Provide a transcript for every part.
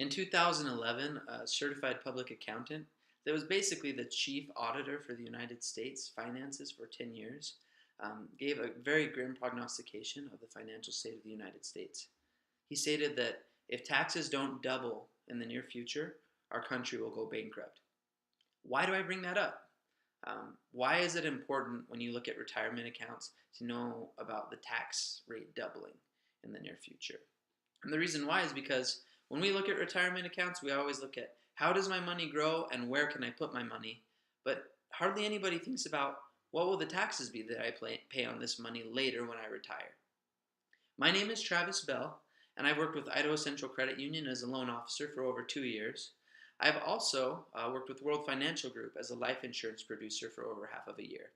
In 2011, a certified public accountant that was basically the chief auditor for the United States finances for 10 years gave a very grim prognostication of the financial state of the United States. He stated that if taxes don't double in the near future, our country will go bankrupt. Why do I bring that up? Why is it important when you look at retirement accounts to know about the tax rate doubling in the near future? And the reason why is because when we look at retirement accounts, we always look at how does my money grow and where can I put my money? But hardly anybody thinks about what will the taxes be that I pay on this money later when I retire. My name is Travis Bell, and I've worked with Idaho Central Credit Union as a loan officer for over 2 years. I've also worked with World Financial Group as a life insurance producer for over half of a year.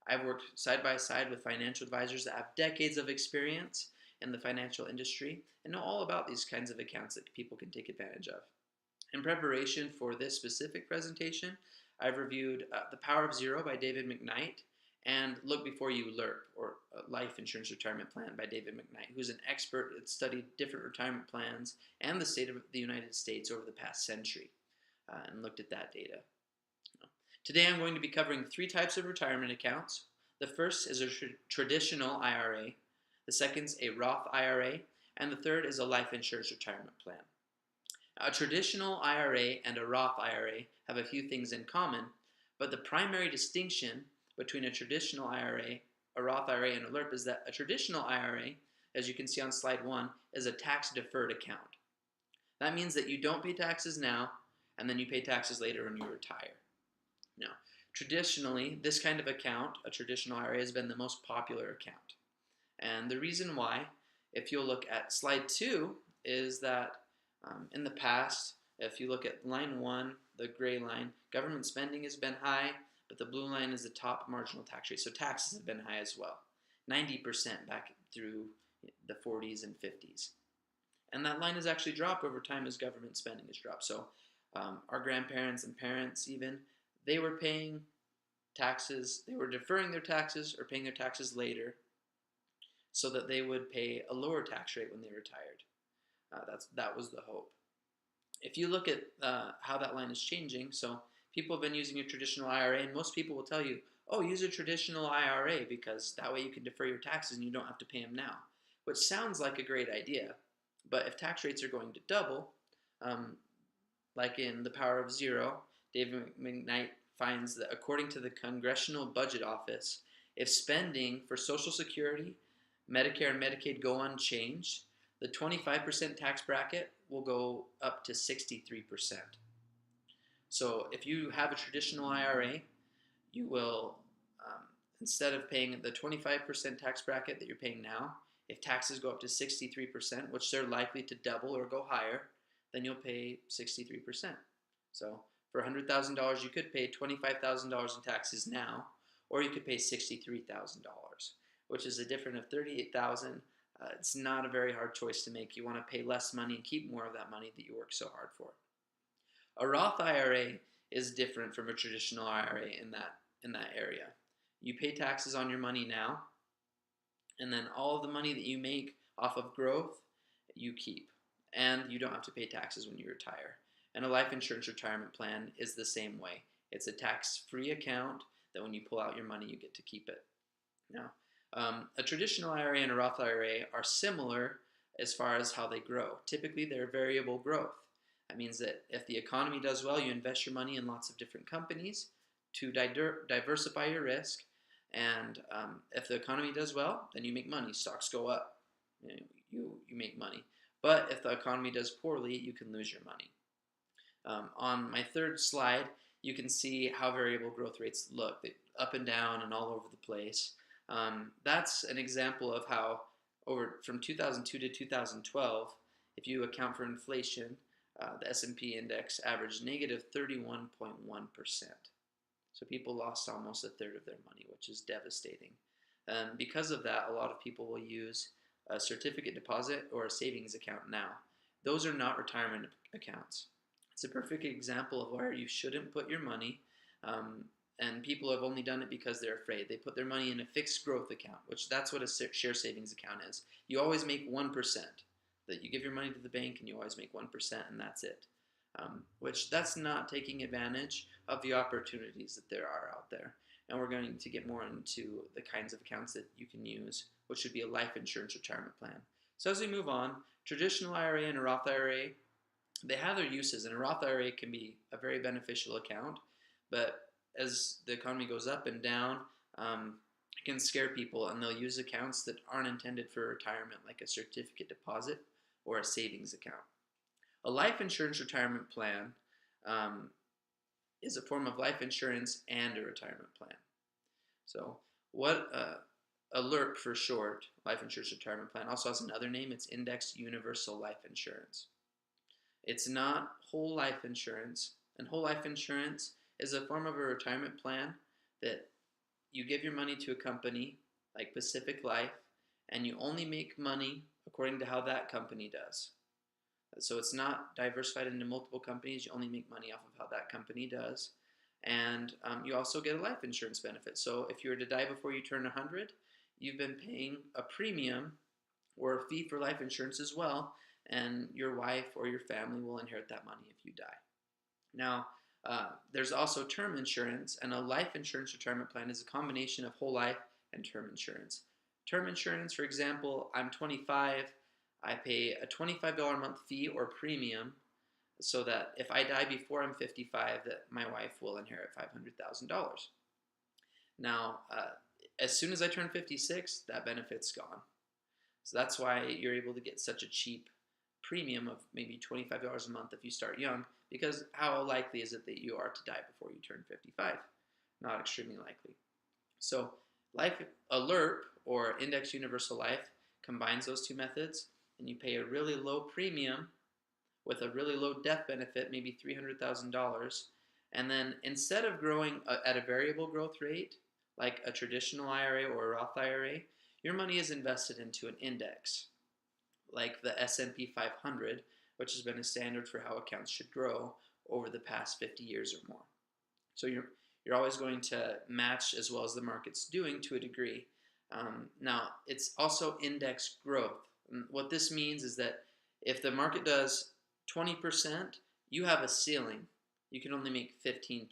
I've worked side by side with financial advisors that have decades of experience in the financial industry and know all about these kinds of accounts that people can take advantage of. In preparation for this specific presentation, I've reviewed The Power of Zero by David McKnight and Look Before You LERP, or Life Insurance Retirement Plan by David McKnight, who's an expert that studied different retirement plans and the state of the United States over the past century and looked at that data. Today I'm going to be covering three types of retirement accounts. The first is a traditional IRA, the second is a Roth IRA, and the third is a life insurance retirement plan. A traditional IRA and a Roth IRA have a few things in common, but the primary distinction between a traditional IRA, a Roth IRA, and a LERP is that a traditional IRA, as you can see on slide 1, is a tax-deferred account. That means that you don't pay taxes now, and then you pay taxes later when you retire. Now, traditionally, this kind of account, a traditional IRA, has been the most popular account. And the reason why, if you'll look at slide 2, is that in the past, if you look at line 1, the gray line, government spending has been high, but the blue line is the top marginal tax rate. So taxes have been high as well, 90% back through the 40s and 50s. And that line has actually dropped over time as government spending has dropped. So our grandparents and parents even, they were paying taxes, they were deferring their taxes or paying their taxes later so that they would pay a lower tax rate when they retired. That was the hope. If you look at how that line is changing, so people have been using a traditional IRA, and most people will tell you, oh, use a traditional IRA because that way you can defer your taxes and you don't have to pay them now, which sounds like a great idea. But if tax rates are going to double, like in The Power of Zero, David McKnight finds that according to the Congressional Budget Office, if spending for Social Security, Medicare, and Medicaid go unchanged, the 25% tax bracket will go up to 63%. So if you have a traditional IRA, you will, instead of paying the 25% tax bracket that you're paying now, if taxes go up to 63%, which they're likely to double or go higher, then you'll pay 63%. So for $100,000, you could pay $25,000 in taxes now, or you could pay $63,000, which is a difference of $38,000. It's not a very hard choice to make. You want to pay less money and keep more of that money that you work so hard for. A Roth IRA is different from a traditional IRA in that area. You pay taxes on your money now, and then all of the money that you make off of growth, you keep. And you don't have to pay taxes when you retire. And a life insurance retirement plan is the same way. It's a tax-free account that when you pull out your money, you get to keep it. Now, a traditional IRA and a Roth IRA are similar as far as how they grow. Typically, they're variable growth. That means that if the economy does well, you invest your money in lots of different companies to diversify your risk. And if the economy does well, then you make money. Stocks go up. You make money. But if the economy does poorly, you can lose your money. On my third slide, you can see how variable growth rates look. They're up and down and all over the place. That's an example of how from 2002 to 2012, if you account for inflation, the S&P index averaged negative 31.1%. So people lost almost a third of their money, which is devastating. And because of that, a lot of people will use a certificate deposit or a savings account now. Those are not retirement accounts. It's a perfect example of where you shouldn't put your money, and people have only done it because they're afraid. They put their money in a fixed growth account, which that's what a share savings account is. You always make 1%. that you give your money to the bank and you always make 1% and that's it. Which that's not taking advantage of the opportunities that there are out there. And we're going to get more into the kinds of accounts that you can use, which would be a life insurance retirement plan. So as we move on, traditional IRA and a Roth IRA, they have their uses, and a Roth IRA can be a very beneficial account, but as the economy goes up and down, it can scare people, and they'll use accounts that aren't intended for retirement, like a certificate deposit or a savings account. A life insurance retirement plan is a form of life insurance and a retirement plan. So what a LIRP for short, life insurance retirement plan, also has another name. It's Indexed Universal Life Insurance. It's not whole life insurance, and whole life insurance is a form of a retirement plan that you give your money to a company like Pacific Life, and you only make money according to how that company does. So it's not diversified into multiple companies. You only make money off of how that company does. And you also get a life insurance benefit. So if you were to die before you turn 100, you've been paying a premium or a fee for life insurance as well, and your wife or your family will inherit that money if you die. Now, there's also term insurance, and a life insurance retirement plan is a combination of whole life and term insurance. Term insurance, for example, I'm 25, I pay a $25 a month fee or premium so that if I die before I'm 55, that my wife will inherit $500,000. Now, as soon as I turn 56, that benefit's gone. So that's why you're able to get such a cheap premium of maybe $25 a month if you start young, because how likely is it that you are to die before you turn 55? Not extremely likely. So a LIRP, or Indexed Universal Life, combines those two methods, and you pay a really low premium with a really low death benefit, maybe $300,000, and then instead of growing at a variable growth rate, like a traditional IRA or a Roth IRA, your money is invested into an index, like the S&P 500, which has been a standard for how accounts should grow over the past 50 years or more. So you're always going to match as well as the market's doing to a degree. Now, it's also index growth. And what this means is that if the market does 20%, you have a ceiling. You can only make 15%.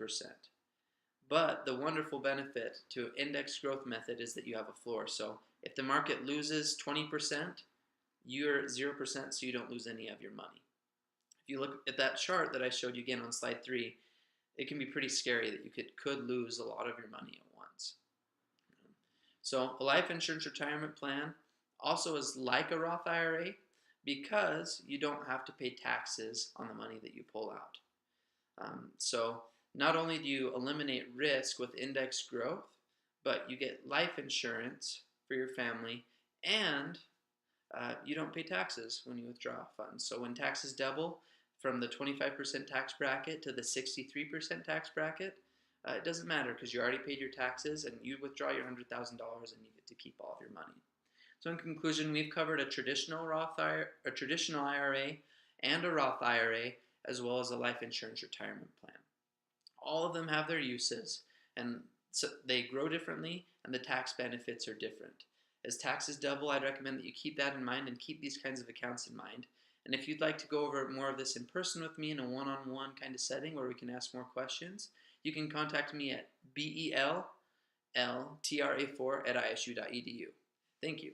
But the wonderful benefit to index growth method is that you have a floor. So if the market loses 20%, you're 0%, so you don't lose any of your money. If you look at that chart that I showed you again on slide 3, it can be pretty scary that you could lose a lot of your money at once. So a life insurance retirement plan also is like a Roth IRA because you don't have to pay taxes on the money that you pull out. So not only do you eliminate risk with index growth, but you get life insurance for your family, and you don't pay taxes when you withdraw funds. So when taxes double from the 25% tax bracket to the 63% tax bracket, it doesn't matter because you already paid your taxes and you withdraw your $100,000 and you get to keep all of your money. So in conclusion, we've covered a traditional IRA and a Roth IRA, as well as a life insurance retirement plan. All of them have their uses, and so they grow differently, and the tax benefits are different. As taxes double, I'd recommend that you keep that in mind and keep these kinds of accounts in mind. And if you'd like to go over more of this in person with me in a one-on-one kind of setting where we can ask more questions, you can contact me at BELLTRA4@isu.edu. Thank you.